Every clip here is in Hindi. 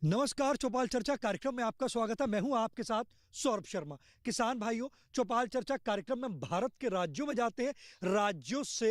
नमस्कार, चौपाल चर्चा कार्यक्रम में आपका स्वागत है। मैं हूं आपके साथ सौरभ शर्मा। किसान भाइयों, चौपाल चर्चा कार्यक्रम में भारत के राज्यों में जाते हैं, राज्यों से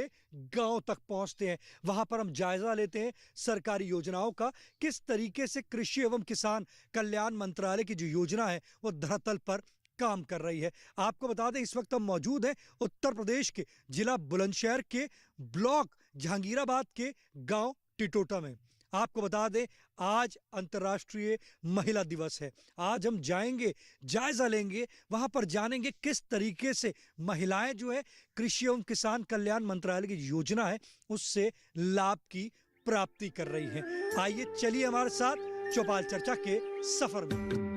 गांव तक पहुंचते हैं। वहां पर हम जायजा लेते हैं सरकारी योजनाओं का, किस तरीके से कृषि एवं किसान कल्याण मंत्रालय की जो योजना है वो धरातल पर काम कर रही है। आपको बता दें, इस वक्त हम मौजूद हैं उत्तर प्रदेश के जिला बुलंदशहर के ब्लॉक जहांगीराबाद के गांव टिटोटा में। आपको बता दें, आज अंतर्राष्ट्रीय महिला दिवस है। आज हम जाएंगे, जायजा लेंगे, वहां पर जानेंगे किस तरीके से महिलाएं जो है कृषि एवं किसान कल्याण मंत्रालय की योजना है उससे लाभ की प्राप्ति कर रही हैं। आइए चलिए हमारे साथ चौपाल चर्चा के सफर में।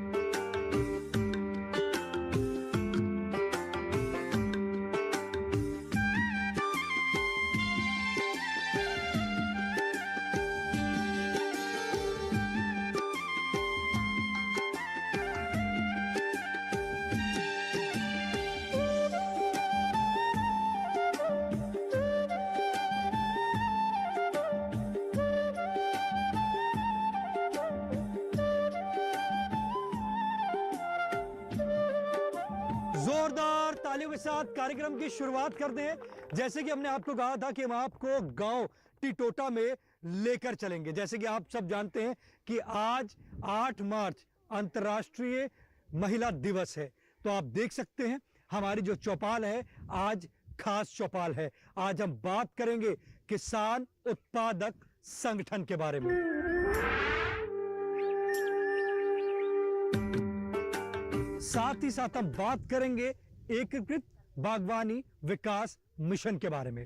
जोरदार तालियों के साथ कार्यक्रम की शुरुआत करते हैं। जैसे कि हमने आपको कहा था कि हम आपको गांव टिटोटा में लेकर चलेंगे। जैसे कि आप सब जानते हैं कि आज 8 मार्च अंतर्राष्ट्रीय महिला दिवस है, तो आप देख सकते हैं हमारी जो चौपाल है आज खास चौपाल है। आज हम बात करेंगे किसान उत्पादक संगठन के बारे में। साथ ही साथ हम बात करेंगे एकीकृत बागवानी विकास मिशन के बारे में।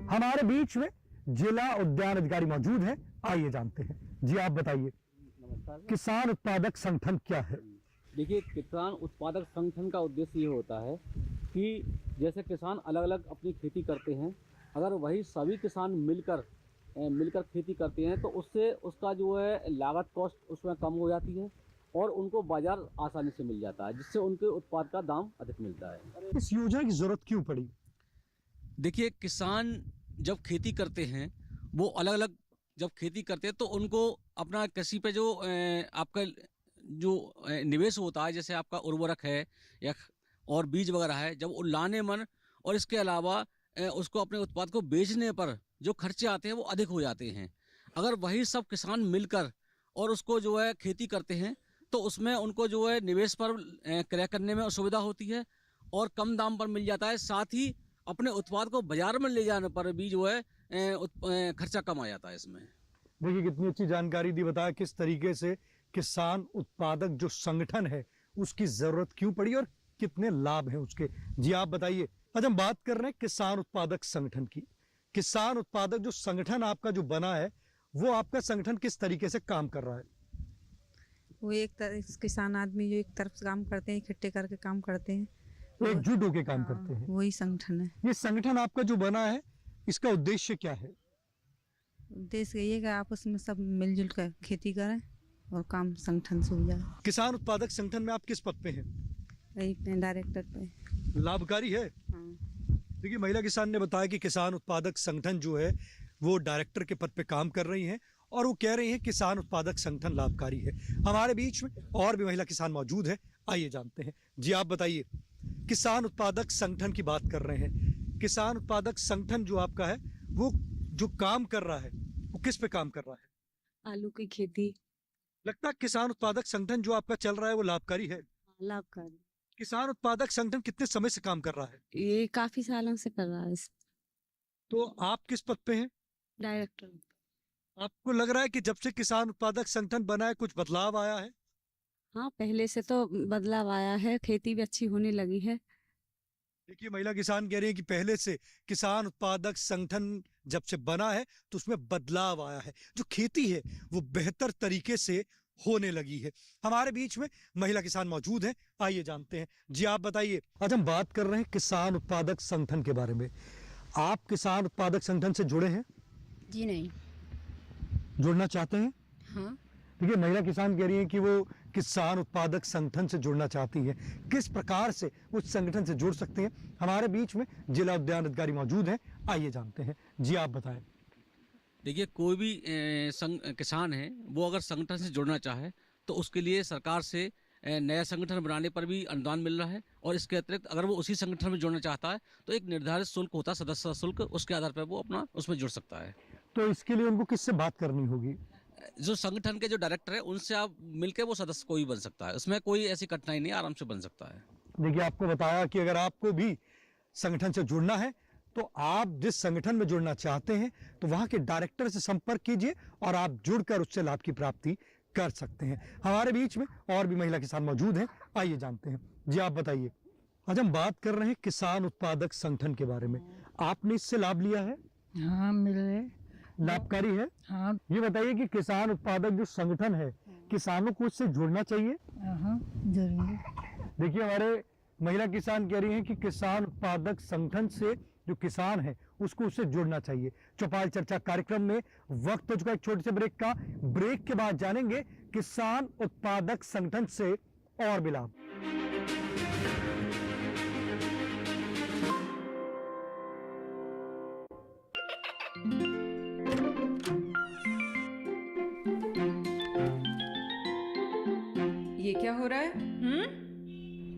हमारे बीच में जिला उद्यान अधिकारी मौजूद हैं, आइए जानते हैं। जी आप बताइए, नमस्कार। किसान उत्पादक संगठन क्या है? देखिए, किसान उत्पादक संगठन का उद्देश्य ये होता है कि जैसे किसान अलग अलग अपनी खेती करते हैं, अगर वही सभी किसान मिलकर खेती करते हैं तो उससे उसका जो है लागत कॉस्ट उसमें कम हो जाती है और उनको बाजार आसानी से मिल जाता है, जिससे उनके उत्पाद का दाम अधिक मिलता है। इस योजना की जरूरत क्यों पड़ी? देखिए, किसान जब खेती करते हैं, वो अलग अलग जब खेती करते हैं तो उनको अपना कृषि पे जो आपका जो निवेश होता है, जैसे आपका उर्वरक है या और बीज वगैरह है, जब वो लाने मन और इसके अलावा उसको अपने उत्पाद को बेचने पर जो खर्चे आते हैं वो अधिक हो जाते हैं। अगर वही सब किसान मिलकर और उसको जो है खेती करते हैं तो उसमें उनको जो है निवेश पर क्रय करने में सुविधा होती है और कम दाम पर मिल जाता है। साथ ही अपने उत्पाद को बाजार में ले जाने पर भी जो है खर्चा कम आ जाता है इसमें। देखिए, कितनी अच्छी जानकारी दी, बताया किस तरीके से किसान उत्पादक जो संगठन है उसकी जरूरत क्यों पड़ी और कितने लाभ हैं उसके। जी आप बताइए। आज हम बात कर रहे हैं किसान उत्पादक संगठन की। किसान उत्पादक जो संगठन आपका जो बना है, वो आपका संगठन किस तरीके से काम कर रहा है? वो किसान आदमी जो एक तरफ से काम करते हैं, इकट्ठे करके काम करते हैं, एकजुट होकर काम करते हैं, वही संगठन है। ये संगठन आपका जो बना है, इसका उद्देश्य क्या है? उद्देश्य ये है कि आपस में सब मिलजुल कर खेती करें और काम संगठन से हो जाए। किसान उत्पादक संगठन में आप किस पद पे हैं? वही डायरेक्टर पे। लाभकारी है। हाँ। देखिए, महिला किसान ने बताया कि किसान उत्पादक संगठन जो है वो डायरेक्टर के पद पे काम कर रही हैं और वो कह रही हैं किसान उत्पादक संगठन लाभकारी है। हमारे बीच में और भी महिला किसान मौजूद है, आइए जानते हैं। जी आप बताइए, किसान उत्पादक संगठन की बात कर रहे हैं। किसान उत्पादक संगठन जो आपका है वो जो काम कर रहा है वो किस पे काम कर रहा है? आलू की खेती। लगता है किसान उत्पादक संगठन जो आपका चल रहा है वो लाभकारी है। लाभकारी। किसान उत्पादक संगठन कितने समय से काम कर रहा है? ये काफी सालों से कर रहा है। तो आप किस पद पे हैं? डायरेक्टर। आपको लग रहा है कि जब से किसान उत्पादक संगठन बना है कुछ बदलाव आया है? हाँ, पहले से तो बदलाव आया है, खेती भी अच्छी होने लगी है। देखिए, महिला किसान कह रही है कि पहले से किसान उत्पादक संगठन जब से बना है तो उसमें बदलाव आया है, जो खेती है वो बेहतर तरीके से होने लगी है। हमारे बीच में महिला किसान मौजूद हैं, आइए जानते हैं। जी आप बताइए। आज हम बात कर रहे हैं किसान उत्पादक संगठन के बारे में। आप किसान उत्पादक संगठन से जुड़े हैं? जी नहीं। जुड़ना चाहते हैं? हाँ। देखिए, महिला किसान कह रही है कि वो किसान उत्पादक संगठन से जुड़ना चाहती है। किस प्रकार से उस संगठन से जुड़ सकते हैं? हमारे बीच में जिला उद्यान अधिकारी मौजूद हैं, आइए जानते हैं। जी आप बताएं। देखिए कोई भी किसान है वो अगर संगठन से जुड़ना चाहे तो उसके लिए सरकार से नया संगठन बनाने पर भी अनुदान मिल रहा है। और इसके अतिरिक्त अगर वो उसी संगठन में जुड़ना चाहता है तो एक निर्धारित शुल्क होता है, सदस्यता शुल्क, उसके आधार पर वो अपना उसमें जुड़ सकता है। तो इसके लिए उनको किससे बात करनी होगी? जो संगठन के जो डायरेक्टर है उनसे आप मिलकर वो सदस्य कोई बन सकता है, उसमें कोई ऐसी कठिनाई नहीं, आराम से बन सकता है। देखिए आपको बताया कि अगर आपको भी संगठन से जुड़ना है तो आप जिस संगठन में जुड़ना चाहते हैं तो वहां के डायरेक्टर से संपर्क कीजिए और आप जुड़कर उससे लाभ की प्राप्ति कर सकते हैं। हमारे बीच में और भी महिला किसान मौजूद हैं, आइए जानते हैं। जी आप बताइए, आज हम बात कर रहे हैं किसान उत्पादक संगठन के बारे में। आपने इससे लाभ लिया है? हाँ मिले। लाभकारी है? हाँ ये बताइए कि किसान उत्पादक जो संगठन है, किसानों को इससे जुड़ना चाहिए? हाँ जरूर। देखिए हमारे महिला किसान कह रही हैं कि किसान उत्पादक संगठन से जो किसान है उसको उससे जुड़ना चाहिए। चौपाल चर्चा कार्यक्रम में वक्त हो चुका है एक छोटे से ब्रेक का। ब्रेक के बाद जानेंगे किसान उत्पादक संगठन से और भी लाभ। ये क्या हो रहा है?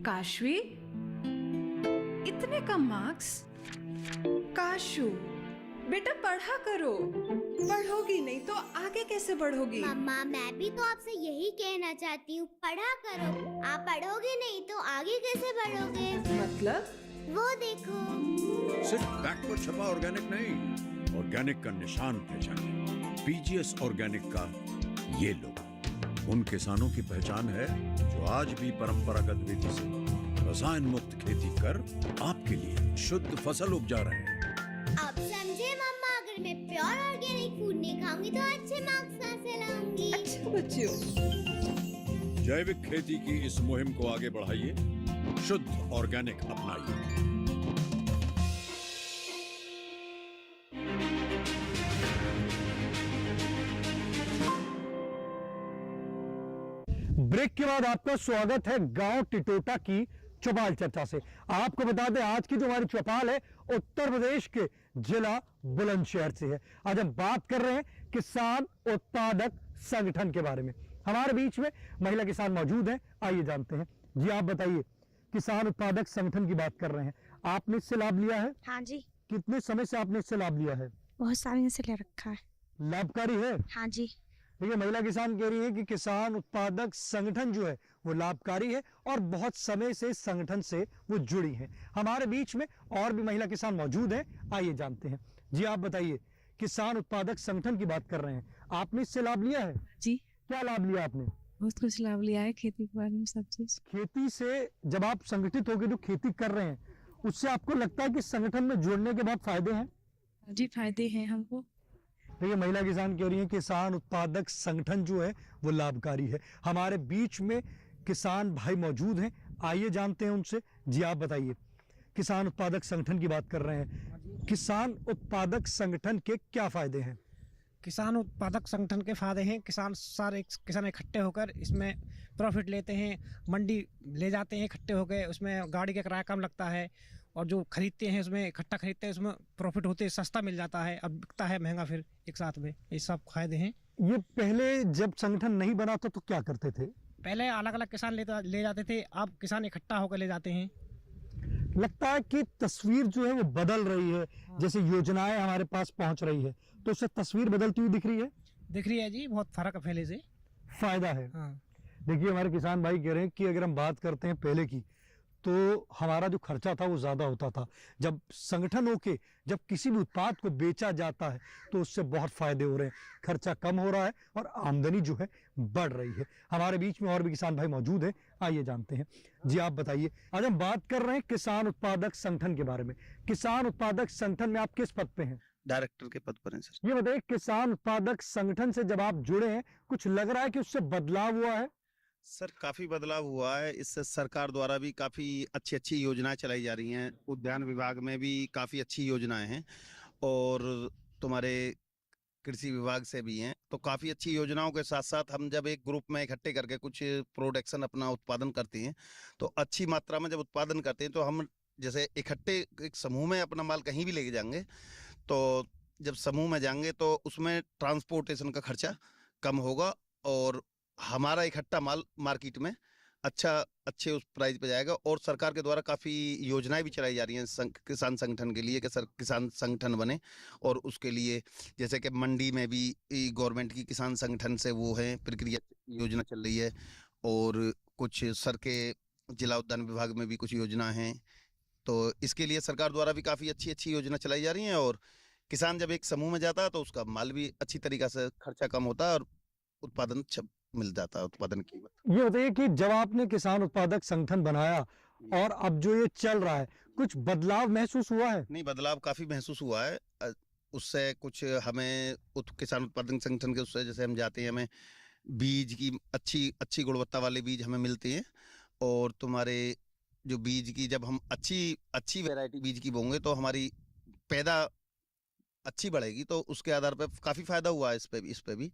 काशवी, इतने कम मार्क्स? काशू बेटा पढ़ा करो, पढ़ोगी नहीं तो आगे कैसे बढ़ोगी? मम्मा मैं भी तो आपसे यही कहना चाहती हूँ, पढ़ा करो। आप पढ़ोगे नहीं तो आगे कैसे बढ़ोगे? मतलब? वो देखो। सिर्फ बैक पर छपा ऑर्गेनिक नहीं, ऑर्गेनिक का निशान पहचाने। पीजीएस ऑर्गेनिक का ये लोग उन किसानों की पहचान है जो आज भी परंपरागत विधि से रसायन मुक्त खेती कर आपके लिए शुद्ध फसल उपजा रहे हैं। अब समझे मम्मा, अगर मैं प्योर ऑर्गेनिक फूड नहीं खाऊंगी तो अच्छे मार्क्स कहाँ से लाऊंगी? अच्छा बच्चियों, जैविक खेती की इस मुहिम को आगे बढ़ाइए, शुद्ध ऑर्गेनिक अपनाइए। ब्रेक के बाद आपका स्वागत है गांव टिटोटा की चौपाल चर्चा से। आपको बता दें आज की जो हमारी चौपाल है उत्तर प्रदेश के जिला बुलंदशहर से है। आज हम बात कर रहे हैं किसान उत्पादक संगठन के बारे में। हमारे बीच में महिला किसान मौजूद हैं, आइए जानते हैं। जी आप बताइए, किसान उत्पादक संगठन की बात कर रहे हैं, आपने इससे लाभ लिया है? हाँ जी, कितने समय से आपने इससे लाभ लिया है? बहुत सालों से ले रखा है। लाभकारी है? हाँ जी। देखिए महिला किसान कह रही है कि किसान उत्पादक संगठन जो है वो लाभकारी है और बहुत समय से इस संगठन से वो जुड़ी है। हमारे बीच में और भी महिला किसान मौजूद हैं, आइए जानते हैं। जी आप बताइए, किसान उत्पादक संगठन की बात कर रहे हैं, आपने इससे लाभ लिया है? जी। क्या लाभ लिया आपने? बहुत कुछ लाभ लिया है, खेती के बारे में सब चीज। खेती से जब आप संगठित होकर जो खेती कर रहे हैं उससे आपको लगता है कि संगठन में जुड़ने के बाद फायदे हैं? जी फायदे हैं हमको। देखिए महिला किसान कह रही है किसान उत्पादक संगठन जो है वो लाभकारी है। हमारे बीच में किसान भाई मौजूद हैं, आइए जानते हैं उनसे। जी आप बताइए, किसान उत्पादक संगठन की बात कर रहे हैं, किसान उत्पादक संगठन के क्या फायदे हैं? किसान उत्पादक संगठन के फायदे हैं, सारे किसान इकट्ठे होकर इसमें प्रॉफिट लेते हैं, मंडी ले जाते हैं इकट्ठे होकर, उसमें गाड़ी का किराया कम लगता है और जो खरीदते हैं उसमें इकट्ठा खरीदते हैं उसमें प्रॉफिट होते हैं, सस्ता मिल जाता है, अब बिकता है महंगा फिर एक साथ में। ये सब फायदे हैं। ये पहले जब संगठन नहीं बना था तो क्या करते थे? पहले अलग अलग किसान ले जाते थे, अब किसान इकट्ठा होकर ले जाते हैं। लगता है कि तस्वीर जो है वो बदल रही है, जैसे योजनाएं हमारे पास पहुंच रही है तो उससे तस्वीर बदलती हुई दिख रही है? दिख रही है जी, बहुत फर्क है पहले से, फायदा है। हाँ। देखिए हमारे किसान भाई कह रहे हैं कि अगर हम बात करते हैं पहले की तो हमारा जो खर्चा था वो ज्यादा होता था। जब संगठन होके जब किसी भी उत्पाद को बेचा जाता है तो उससे बहुत फायदे हो रहे हैं, खर्चा कम हो रहा है और आमदनी जो है बढ़ रही है। हमारे बीच में और भी किसान भाई मौजूद हैं, आइए जानते हैं। जी आप बताइए, आज हम बात कर रहे हैं किसान उत्पादक संगठन के बारे में। किसान उत्पादक संगठन में आप किस पद पे हैं? डायरेक्टर के पद पर हैं सर। ये बताइए, किसान उत्पादक संगठन से जब आप जुड़े हैं कुछ लग रहा है कि उससे बदलाव हुआ है? सर काफी बदलाव हुआ है, इससे सरकार द्वारा भी काफी अच्छी अच्छी योजनाएं चलाई जा रही हैं, उद्यान विभाग में भी काफी अच्छी योजनाएं हैं और तुम्हारे कृषि विभाग से भी हैं। तो काफी अच्छी योजनाओं के साथ साथ हम जब एक ग्रुप में इकट्ठे करके कुछ प्रोडक्शन अपना उत्पादन करते हैं तो अच्छी मात्रा में जब उत्पादन करते हैं तो हम जैसे इकट्ठे एक समूह में अपना माल कहीं भी लेके जाएंगे तो जब समूह में जाएंगे तो उसमें ट्रांसपोर्टेशन का खर्चा कम होगा और हमारा इकट्ठा माल मार्केट में अच्छे उस प्राइस पे जाएगा। और सरकार के द्वारा काफ़ी योजनाएं भी चलाई जा रही हैं किसान संगठन के लिए कि किसान संगठन बने, और उसके लिए जैसे कि मंडी में भी गवर्नमेंट की किसान संगठन से वो है प्रक्रिया योजना चल रही है, और कुछ सर के जिला उद्यान विभाग में भी कुछ योजना हैं। तो इसके लिए सरकार द्वारा भी काफ़ी अच्छी योजना चलाई जा रही हैं, और किसान जब एक समूह में जाता है तो उसका माल भी अच्छी तरीक़ा से खर्चा कम होता है और उत्पादन मिल जाता है, उत्पादन कीमत। ये बताइए कि जब आपने किसान उत्पादक संगठन बनाया और अब जो ये चल रहा है, कुछ बदलाव महसूस हुआ है? नहीं, बदलाव काफ़ी महसूस हुआ है। उससे कुछ हमें किसान उत्पादक संगठन के उससे जैसे हम जाते हैं, हमें बीज की अच्छी गुणवत्ता वाले बीज हमें मिलते हैं, और तुम्हारे जो बीज की जब हम अच्छी वैरायटी बीज की बोएंगे तो हमारी पैदा अच्छी बढ़ेगी, तो उसके आधार पर काफ़ी फायदा हुआ है इस पे भी।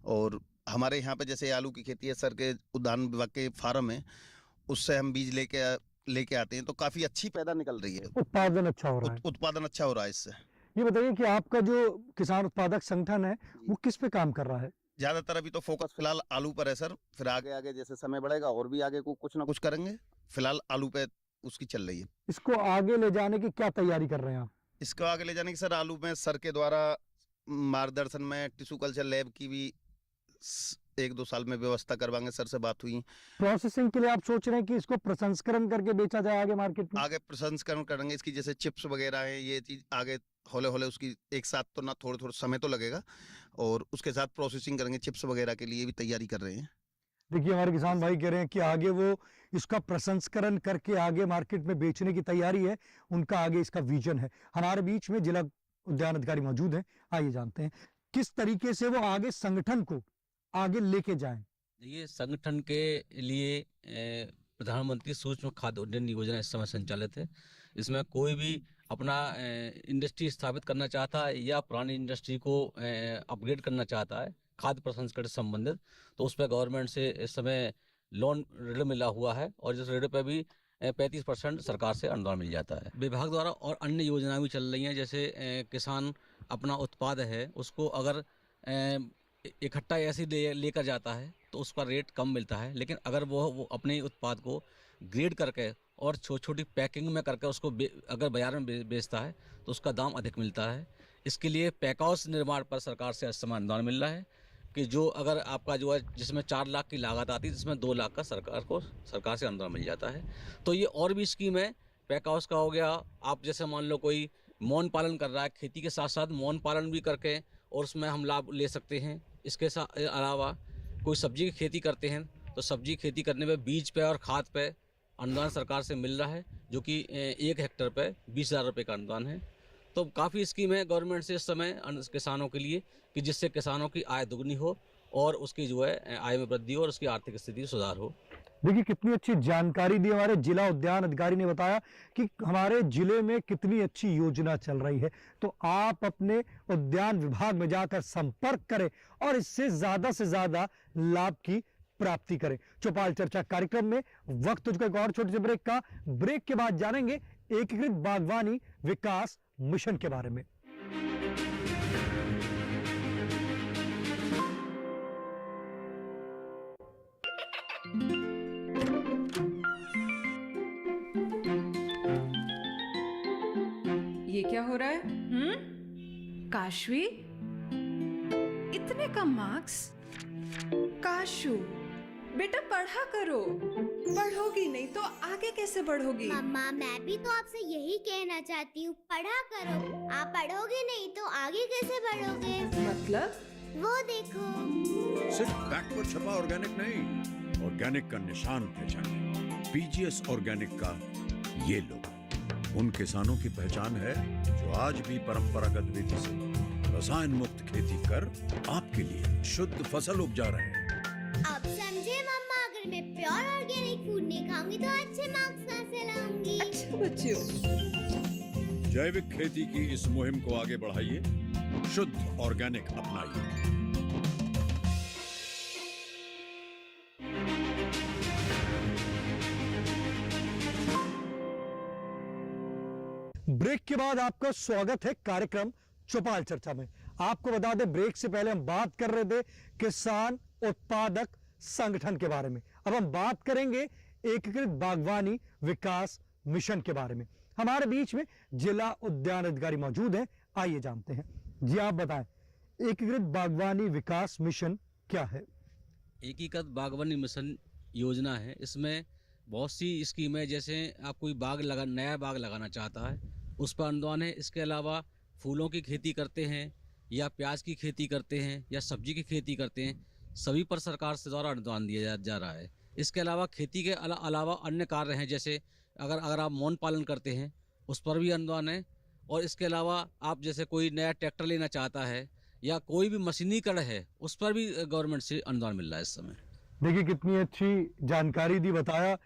और हमारे यहाँ पे जैसे आलू की खेती है, सर के उद्यान विभाग के फार्म है, उससे हम बीज लेके आते हैं तो काफ़ी अच्छी पैदा निकल रही है, उत्पादन अच्छा हो रहा है। उत्पादन अच्छा हो रहा है इससे। ये बताइए कि आपका जो किसान उत्पादक संगठन है वो किस पे काम कर रहा है? ज़्यादातर अभी तो फोकस फिलहाल आलू पर है सर, फिर आगे जैसे समय बढ़ेगा और भी आगे को कुछ ना कुछ करेंगे। फिलहाल आलू पे उसकी चल रही है। इसको आगे ले जाने की क्या तैयारी कर रहे हैं आप? इसको आगे ले जाने की सर आलू में सर के द्वारा मार्गदर्शन में टिश्यू कल्चर लैब की भी 1-2 साल में व्यवस्था करवाएंगे, सर से बात हुई। प्रोसेसिंग के लिए आप सोच रहे हैं कि इसको प्रसंस्करण करके बेचा जाए आगे मार्केट में? आगे प्रसंस्करण करेंगे इसकी, जैसे चिप्स वगैरह है, ये चीज आगे हौले उसकी एक साथ तो ना, थोड़ा समय तो लगेगा, और उसके साथ प्रोसेसिंग करेंगे। चिप्स वगैरह के लिए भी तैयारी कर रहे हैं। देखिए हमारे किसान भाई कह रहे हैं कि आगे वो इसका प्रसंस्करण करके आगे मार्केट में बेचने की तैयारी है, उनका आगे इसका विजन है। हमारे बीच में जिला उद्यान अधिकारी मौजूद हैं, आइए जानते हैं किस तरीके से वो आगे संगठन को आगे लेके जाएं। ये संगठन के लिए प्रधानमंत्री सूक्ष्म खाद्य उद्यान योजना इस समय संचालित है। इसमें कोई भी अपना इंडस्ट्री स्थापित करना चाहता है या पुरानी इंडस्ट्री को अपग्रेड करना चाहता है खाद्य प्रसंस्करण से संबंधित, तो उस पर गवर्नमेंट से इस समय लोन ऋण मिला हुआ है, और जिस ऋण पे भी 35% सरकार से अनुदान मिल जाता है। विभाग द्वारा और अन्य योजनाएं भी चल रही हैं, जैसे किसान अपना उत्पाद है उसको अगर इकट्ठा ऐसे लेकर जाता है तो उसका रेट कम मिलता है, लेकिन अगर वो अपने उत्पाद को ग्रेड करके और छोटी पैकिंग में करके उसको अगर बाजार में बेचता है तो उसका दाम अधिक मिलता है। इसके लिए पैक हाउस निर्माण पर सरकार से इस समय अनुदान मिल रहा है कि जो अगर आपका जो है जिसमें 4 लाख की लागत आती है, जिसमें 2 लाख का सरकार से अनुदान मिल जाता है। तो ये और भी स्कीम है। पैक हाउस का हो गया, आप जैसे मान लो कोई मौन पालन कर रहा है, खेती के साथ साथ मौन पालन भी करके और उसमें हम लाभ ले सकते हैं। इसके अलावा कोई सब्जी की खेती करते हैं तो सब्जी खेती करने में बीज पे और खाद पे अनुदान सरकार से मिल रहा है, जो कि 1 हेक्टेयर पे 20,000 रुपये का अनुदान है। तो काफ़ी स्कीम है गवर्नमेंट से इस समय किसानों के लिए कि जिससे किसानों की आय दुगनी हो और उसकी जो है आय में वृद्धि हो और उसकी आर्थिक स्थिति सुधार हो। देखिए कितनी अच्छी जानकारी दी हमारे जिला उद्यान अधिकारी ने, बताया कि हमारे जिले में कितनी अच्छी योजना चल रही है। तो आप अपने उद्यान विभाग में जाकर संपर्क करें और इससे ज्यादा से ज्यादा लाभ की प्राप्ति करें। चौपाल चर्चा कार्यक्रम में वक्त तुझको एक और छोटे से ब्रेक के बाद जानेंगे एकीकृत बागवानी विकास मिशन के बारे में। ये क्या हो रहा है? काशवी, इतने कम मार्क्स? काशू बेटा पढ़ा करो, पढ़ोगी नहीं तो आगे कैसे बढ़ोगी? मम्मा मैं भी तो आपसे यही कहना चाहती हूँ, पढ़ा करो। आप पढ़ोगे नहीं तो आगे कैसे बढ़ोगे? मतलब? वो देखो, सिर्फ बैक पर छपा ऑर्गेनिक नहीं, ऑर्गेनिक का निशान पहचाने। पीजीएस ऑर्गेनिक का ये लोग उन किसानों की पहचान है जो आज भी परंपरागत विधि से रसायन मुक्त खेती कर आपके लिए शुद्ध फसल उपजा रहे हैं। अब समझे मम्मा, अगर मैं प्योर ऑर्गेनिक फूड नहीं खाऊंगी तो अच्छे मार्क्स कहाँ से लाऊंगी? अच्छा बच्चों, जैविक खेती की इस मुहिम को आगे बढ़ाइए, शुद्ध ऑर्गेनिक अपनाइए। ब्रेक के बाद आपका स्वागत है कार्यक्रम चौपाल चर्चा में। आपको बता दें, ब्रेक से पहले हम बात कर रहे थे किसान उत्पादक संगठन के बारे में। अब हम बात करेंगे एकीकृत बागवानी विकास मिशन के बारे में। हमारे बीच में जिला उद्यान अधिकारी मौजूद हैं, आइए जानते हैं। जी आप बताएं, एकीकृत बागवानी विकास मिशन क्या है? एकीकृत बागवानी मिशन योजना है। इसमें बहुत सी स्कीम है, जैसे आप कोई नया बाग लगाना चाहता है उस पर अनुदान है। इसके अलावा फूलों की खेती करते हैं या प्याज की खेती करते हैं या सब्जी की खेती करते हैं, सभी पर सरकार से द्वारा अनुदान दिया जा रहा है। इसके अलावा खेती के अलावा अन्य कार्य हैं, जैसे अगर आप मौन पालन करते हैं उस पर भी अनुदान है। और इसके अलावा आप जैसे कोई नया ट्रैक्टर लेना चाहता है या कोई भी मशीनीकरण है उस पर भी गवर्नमेंट से अनुदान मिल रहा है इस समय। देखिए कितनी अच्छी जानकारी दी, बताया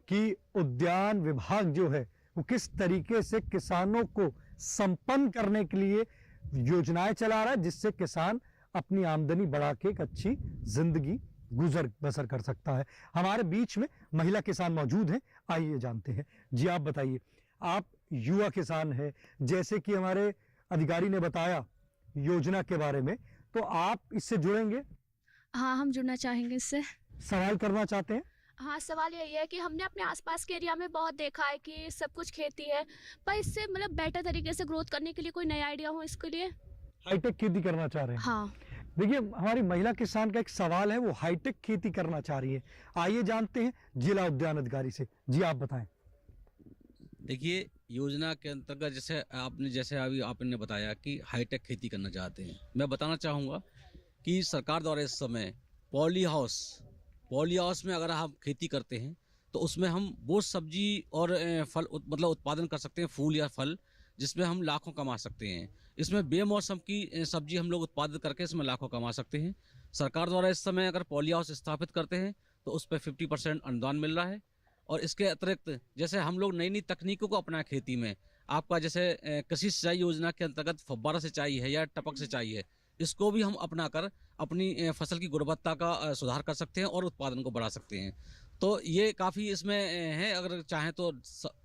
कि उद्यान विभाग जो है वो किस तरीके से किसानों को संपन्न करने के लिए योजनाएं चला रहा है, जिससे किसान अपनी आमदनी बढ़ा के एक अच्छी जिंदगी गुजर बसर कर सकता है। हमारे बीच में महिला किसान मौजूद हैं, आइए जानते हैं। जी आप बताइए, आप युवा किसान हैं, जैसे कि हमारे अधिकारी ने बताया योजना के बारे में, तो आप इससे जुड़ेंगे? हाँ, हम जुड़ना चाहेंगे इससे। सवाल करना चाहते हैं? हाँ, सवाल यही है कि हमने अपने आसपास के एरिया में बहुत देखा है कि सब कुछ खेती है, पर इससे मतलब बेटर तरीके से ग्रोथ करने के लिए कोई नया आइडिया हो इसके लिए। हाईटेक खेती करना चाह रहे हैं? हाँ। देखिए हमारी महिला किसान का एक सवाल है, वो हाईटेक खेती करना चाह रही है। आइए जानते हैं जिला उद्यान अधिकारी से। जी आप बताएं। देखिए योजना के अंतर्गत जैसे अभी आपने बताया कि हाईटेक खेती करना चाहते हैं, मैं बताना चाहूँगा कि सरकार द्वारा इस समय पॉली हाउस में अगर हम खेती करते हैं तो उसमें हम वो सब्जी और फल उत्पादन कर सकते हैं, फूल या फल, जिसमें हम लाखों कमा सकते हैं। इसमें बेमौसम की सब्जी हम लोग उत्पादित करके इसमें लाखों कमा सकते हैं। सरकार द्वारा इस समय अगर पॉली हाउस स्थापित करते हैं तो उस पर 50% अनुदान मिल रहा है। और इसके अतिरिक्त जैसे हम लोग नई नई तकनीकों को अपना खेती में, आपका जैसे कृषि सिंचाई योजना के अंतर्गत फव्वारा सिंचाई है या टपक सिंचाई है, इसको भी हम अपनाकर अपनी फसल की गुणवत्ता का सुधार कर सकते हैं और उत्पादन को बढ़ा सकते हैं। तो ये काफ़ी इसमें है, अगर चाहें तो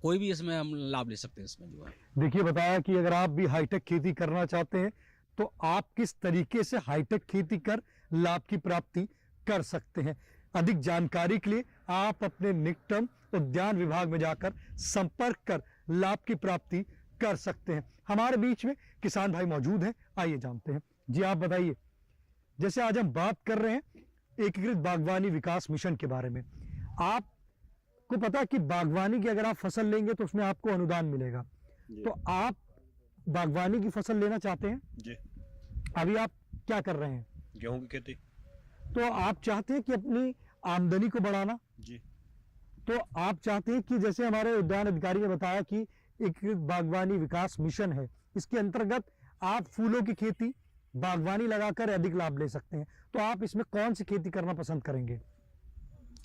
कोई भी इसमें हम लाभ ले सकते हैं इसमें जो है। देखिए बताया कि अगर आप भी हाईटेक खेती करना चाहते हैं तो आप किस तरीके से हाईटेक खेती कर लाभ की प्राप्ति कर सकते हैं। अधिक जानकारी के लिए आप अपने निकटतम उद्यान विभाग में जाकर संपर्क कर लाभ की प्राप्ति कर सकते हैं। हमारे बीच में किसान भाई मौजूद हैं, आइए जानते हैं। जी आप बताइए, जैसे आज हम बात कर रहे हैं एकीकृत बागवानी विकास मिशन के बारे में। आपको पता कि बागवानी की अगर आप फसल लेंगे तो उसमें आपको अनुदान मिलेगा, तो आप बागवानी की फसल लेना चाहते हैं जी। अभी आप क्या कर रहे हैं? गेहूं की खेती। तो आप चाहते हैं कि अपनी आमदनी को बढ़ाना जी। तो आप चाहते हैं कि जैसे हमारे उद्यान अधिकारी ने बताया कि एकीकृत बागवानी विकास मिशन है, इसके अंतर्गत आप फूलों की खेती, बागवानी लगाकर अधिक लाभ ले सकते हैं। तो आप इसमें कौन सी खेती करना पसंद करेंगे?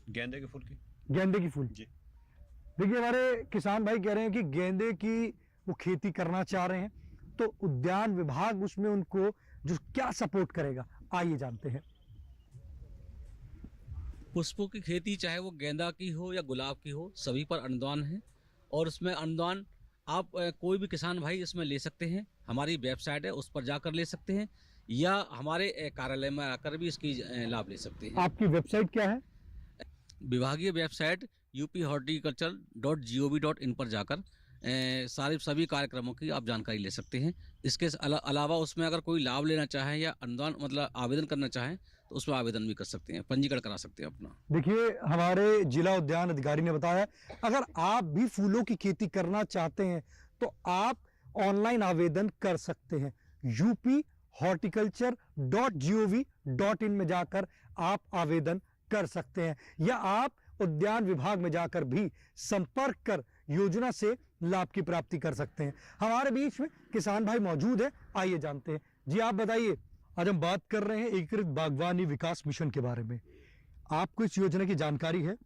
गेंदे के फूल की। गेंदे की फूल जी। देखिए हमारे किसान भाई कह रहे हैं कि गेंदे की वो खेती करना चाह रहे हैं, तो उद्यान विभाग उसमें उनको जो क्या सपोर्ट करेगा, आइए जानते हैं। पुष्पों की खेती चाहे वो गेंदा की हो या गुलाब की हो, सभी पर अनुदान है। और उसमें अनुदान आप कोई भी किसान भाई इसमें ले सकते हैं। हमारी वेबसाइट है, उस पर जाकर ले सकते हैं या हमारे कार्यालय में आकर भी इसकी लाभ ले सकते हैं। आपकी वेबसाइट क्या है? विभागीय वेबसाइट uphorticulture.gov.in पर जाकर सभी कार्यक्रमों की आप जानकारी ले सकते हैं। इसके अलावा उसमें अगर कोई लाभ लेना चाहे या अनुदान आवेदन करना चाहें तो उसमें आवेदन भी कर सकते हैं, पंजीकरण करा सकते हैं अपना। देखिए हमारे जिला उद्यान अधिकारी ने बताया, अगर आप भी फूलों की खेती करना चाहते हैं तो आप ऑनलाइन आवेदन कर सकते हैं। uphorticulture.gov.in में जाकर आप आवेदन कर सकते हैं या आप उद्यान विभाग में जाकर भी संपर्क कर योजना से लाभ की प्राप्ति कर सकते हैं। हमारे बीच में किसान भाई मौजूद है, आइए जानते हैं। जी आप बताइए, आज हम बात कर रहे हैं एकीकृत बागवानी विकास मिशन के बारे में। आपको इस योजना की जानकारी है?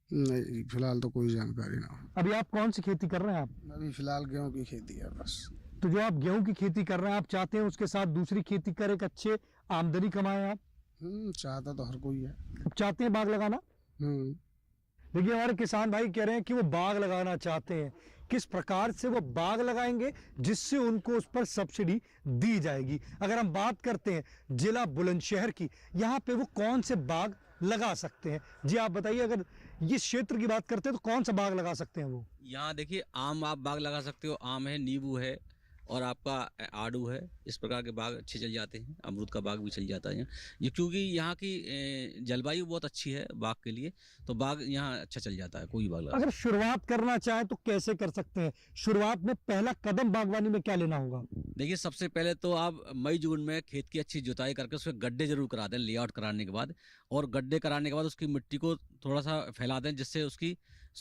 नहीं, फिलहाल तो कोई जानकारी ना। अभी आप कौन सी खेती कर रहे हैं? आप अभी फिलहाल गेहूं की खेती है बस। तो जो आप गेहूं की खेती कर रहे हैं, आप चाहते हैं उसके साथ दूसरी खेती कर एक अच्छे आमदनी कमाएं आप? चाहता तो हर कोई है। आप चाहते हैं बाग लगाना? देखिए हमारे किसान भाई कह रहे हैं कि वो बाग लगाना चाहते हैं। किस प्रकार से वो बाग लगाएंगे जिससे उनको उस पर सब्सिडी दी जाएगी। अगर हम बात करते हैं जिला बुलंदशहर की, यहाँ पे वो कौन से बाग लगा सकते हैं? जी आप बताइए, अगर इस क्षेत्र की बात करते हैं तो कौन सा बाग लगा सकते हैं वो? यहाँ देखिए, आम आप बाग लगा सकते हो, आम है, नींबू है और आपका आड़ू है। इस प्रकार के बाग अच्छे चल जाते हैं। अमरूद का बाग भी चल जाता है यहाँ, ये क्योंकि यहाँ की जलवायु बहुत अच्छी है बाग के लिए, तो बाग यहाँ अच्छा चल जाता है। कोई बाग लगा। अगर शुरुआत करना चाहे तो कैसे कर सकते हैं? शुरुआत में पहला कदम बागवानी में क्या लेना होगा? देखिए, सबसे पहले तो आप मई जून में खेत की अच्छी जुताई करके उसके गड्ढे जरूर करा दें, लेआउट कराने के बाद। और गड्ढे कराने के बाद उसकी मिट्टी को थोड़ा सा फैला दें जिससे उसकी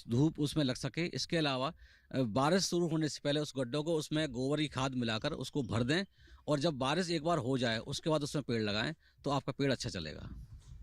धूप उसमें लग सके। इसके अलावा बारिश शुरू होने से पहले उस गड्ढों को उसमें गोबर की खाद मिलाकर उसको भर दें, और जब बारिश एक बार हो जाए उसके बाद उसमें पेड़ लगाएं तो आपका पेड़ अच्छा चलेगा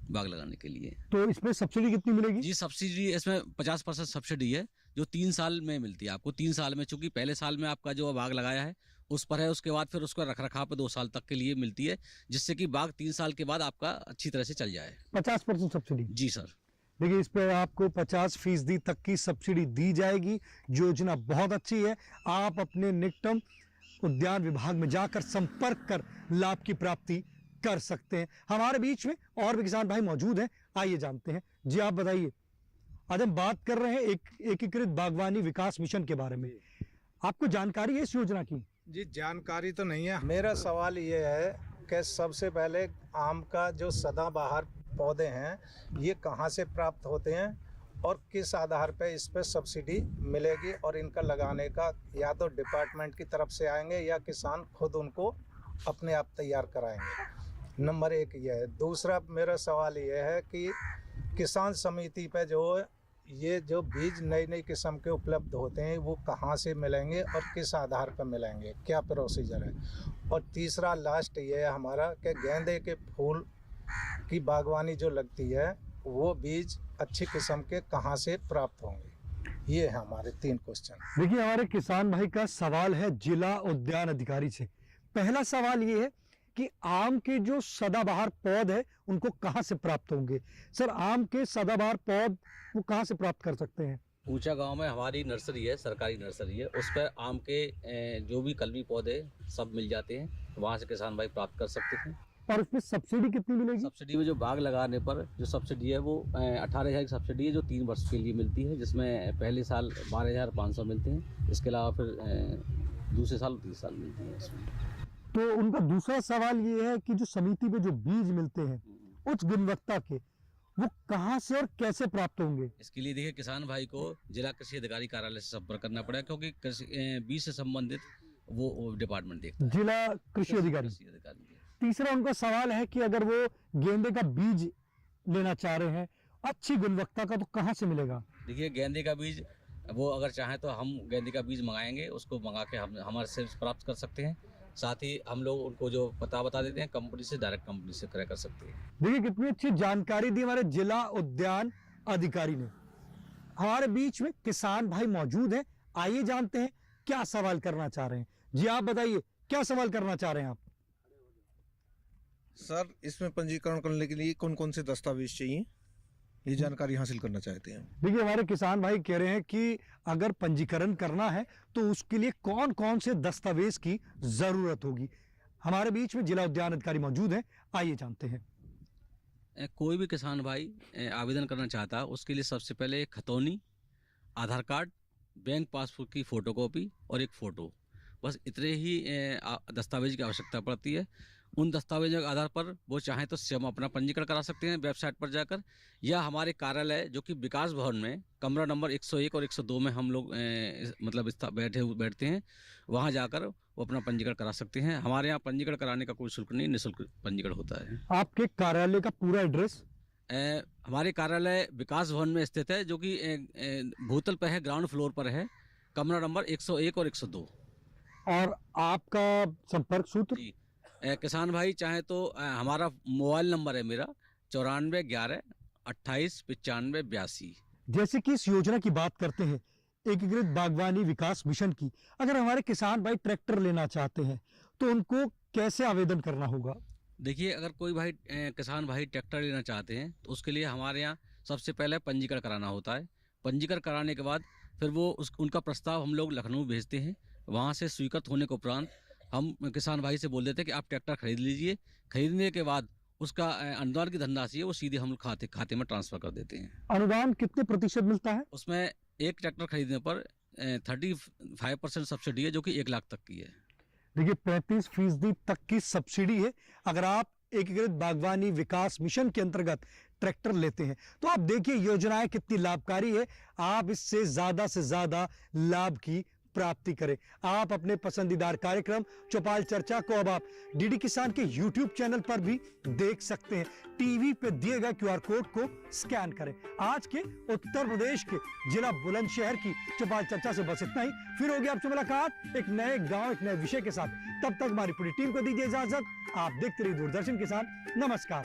बाग लगाने के लिए। तो इसमें सब्सिडी कितनी मिलेगी? जी, सब्सिडी इसमें 50% सब्सिडी है जो 3 साल में मिलती है आपको। 3 साल में, चूंकि पहले साल में आपका जो बाग लगाया है उस पर है, उसके बाद फिर उसका रखरखाव पे 2 साल तक के लिए मिलती है, जिससे कि बाग 3 साल के बाद आपका अच्छी तरह से चल जाए। 50% सब्सिडी? जी सर। देखिए, इस पे आपको 50% तक की सब्सिडी दी जाएगी। योजना बहुत अच्छी है। आप अपने निकटम उद्यान विभाग में जाकर संपर्क कर लाभ की प्राप्ति कर सकते हैं। हमारे बीच में और भी किसान भाई मौजूद हैं, आइए जानते हैं। जी आप बताइए, आज हम बात कर रहे हैं एकीकृत बागवानी विकास मिशन के बारे में। आपको जानकारी है इस योजना की? जी, जानकारी तो नहीं है। मेरा सवाल ये है कि सबसे पहले आम का जो सदाबहार पौधे हैं ये कहाँ से प्राप्त होते हैं और किस आधार पर इस पर सब्सिडी मिलेगी, और इनका लगाने का या तो डिपार्टमेंट की तरफ से आएंगे या किसान खुद उनको अपने आप तैयार कराएंगे। नंबर 1 ये है। दूसरा मेरा सवाल ये है कि किसान समिति पे ये जो बीज नई नई किस्म के उपलब्ध होते हैं वो कहाँ से मिलेंगे और किस आधार पर मिलेंगे, क्या प्रोसीजर है? और तीसरा लास्ट ये है हमारा कि गेंदे के फूल की बागवानी जो लगती है वो बीज अच्छी किस्म के कहाँ से प्राप्त होंगे? ये है हमारे 3 क्वेश्चन। देखिए, हमारे किसान भाई का सवाल है जिला उद्यान अधिकारी से। पहला सवाल ये है कि आम के जो सदाबहार पौध है उनको कहाँ से प्राप्त होंगे? सर, आम के सदाबहार पौध वो कहाँ से प्राप्त कर सकते हैं? ऊंचा गांव में हमारी नर्सरी है, सरकारी नर्सरी है, उस पर आम के जो भी कलमी पौधे सब मिल जाते हैं, वहाँ से किसान भाई प्राप्त कर सकते हैं। और उसमें सब्सिडी कितनी मिलेगी? सब्सिडी में जो बाग लगाने पर जो सब्सिडी है वो 18,000 की सब्सिडी है जो 3 वर्ष के लिए मिलती है, जिसमें पहले साल 12,500 मिलते हैं। इसके अलावा फिर दूसरे साल 30 साल मिलती है इसमें। तो उनका दूसरा सवाल ये है कि जो समिति में जो बीज मिलते हैं उच्च गुणवत्ता के, वो कहाँ से और कैसे प्राप्त होंगे? इसके लिए देखिए, किसान भाई को जिला कृषि अधिकारी कार्यालय से संपर्क करना पड़ेगा, क्योंकि बीज से संबंधित वो डिपार्टमेंट देखता है, जिला कृषि अधिकारी। तीसरा उनका सवाल है कि अगर वो गेंदे का बीज लेना चाह रहे हैं अच्छी गुणवत्ता का, तो कहाँ से मिलेगा? देखिए, गेंदे का बीज वो अगर चाहें तो हम गेंदे का बीज मंगाएंगे, उसको मंगा के हम हमारे से प्राप्त कर सकते हैं। साथ ही हम लोग उनको जो पता बता देते हैं कंपनी से, डायरेक्ट कंपनी से क्रय कर सकते हैं। देखिए, कितनी अच्छी जानकारी दी हमारे जिला उद्यान अधिकारी ने। हमारे बीच में किसान भाई मौजूद हैं, आइए जानते हैं क्या सवाल करना चाह रहे हैं। जी आप बताइए, क्या सवाल करना चाह रहे हैं आप? सर, इसमें पंजीकरण करने के लिए कौन कौन से दस्तावेज चाहिए, ये जानकारी हासिल करना चाहते हैं। देखिए, हमारे किसान भाई कह रहे हैं कि अगर पंजीकरण करना है तो उसके लिए कौन कौन से दस्तावेज की जरूरत होगी। हमारे बीच में जिला उद्यान अधिकारी मौजूद हैं, आइए जानते हैं। कोई भी किसान भाई आवेदन करना चाहता है उसके लिए सबसे पहले खतौनी, आधार कार्ड, बैंक पासबुक की फोटोकॉपी और एक फ़ोटो, बस इतने ही दस्तावेज की आवश्यकता पड़ती है। उन दस्तावेजों के आधार पर वो चाहें तो हम अपना पंजीकरण करा सकते हैं वेबसाइट पर जाकर, या हमारे कार्यालय जो कि विकास भवन में कमरा नंबर 101 और 102 में हम लोग मतलब बैठते हैं, वहाँ जाकर वो अपना पंजीकरण करा सकते हैं। हमारे यहाँ पंजीकरण कराने का कोई शुल्क नहीं, निःशुल्क पंजीकरण होता है। आपके कार्यालय का पूरा एड्रेस? हमारे कार्यालय विकास भवन में स्थित है, जो कि भूतल पर है, ग्राउंड फ्लोर पर है, कमरा नंबर 101 और 102। और आपका संपर्क सूत्र? किसान भाई चाहे तो हमारा मोबाइल नंबर है मेरा 94 11 28 95 82। जैसे कि इस योजना की बात करते हैं एकीकृत बागवानी विकास मिशन की, अगर हमारे किसान भाई ट्रैक्टर लेना चाहते हैं तो उनको कैसे आवेदन करना होगा? देखिए, अगर कोई भाई किसान भाई ट्रैक्टर लेना चाहते हैं तो उसके लिए हमारे यहाँ सबसे पहले पंजीकरण कराना होता है। पंजीकरण कराने के बाद फिर वो उनका प्रस्ताव हम लोग लखनऊ भेजते हैं। वहाँ से स्वीकृत होने के उपरांत हम किसान भाई से बोल देते हैं कि आप ट्रैक्टर खरीद लीजिए। खरीदने के बाद उसका अनुदान की धनराशि है वो सीधे हम खाते में ट्रांसफर कर देते हैं। अनुदान कितने प्रतिशत मिलता है? उसमें एक ट्रैक्टर खरीदने पर 35% सब्सिडी है, जो कि 1 लाख तक की है। देखिए 35% तक की सब्सिडी है। अगर आप एकीकृत बागवानी विकास मिशन के अंतर्गत ट्रैक्टर लेते हैं तो आप देखिए योजनाएं कितनी लाभकारी है। आप इससे ज्यादा लाभ की प्राप्ति करें। आप अपने पसंदीदार कार्यक्रम चौपाल चर्चा को अब आप डीडी किसान के यूट्यूब चैनल पर भी देख सकते हैं। टीवी पे दिए गए QR कोड को स्कैन करें। आज के उत्तर प्रदेश के जिला बुलंदशहर की चौपाल चर्चा से बस इतना ही। फिर होगी आपसे मुलाकात एक नए गांव एक नए विषय के साथ। तब तक हमारी पूरी टीम को दीजिए इजाजत। आप देखते रहिए दूरदर्शन किसान। नमस्कार।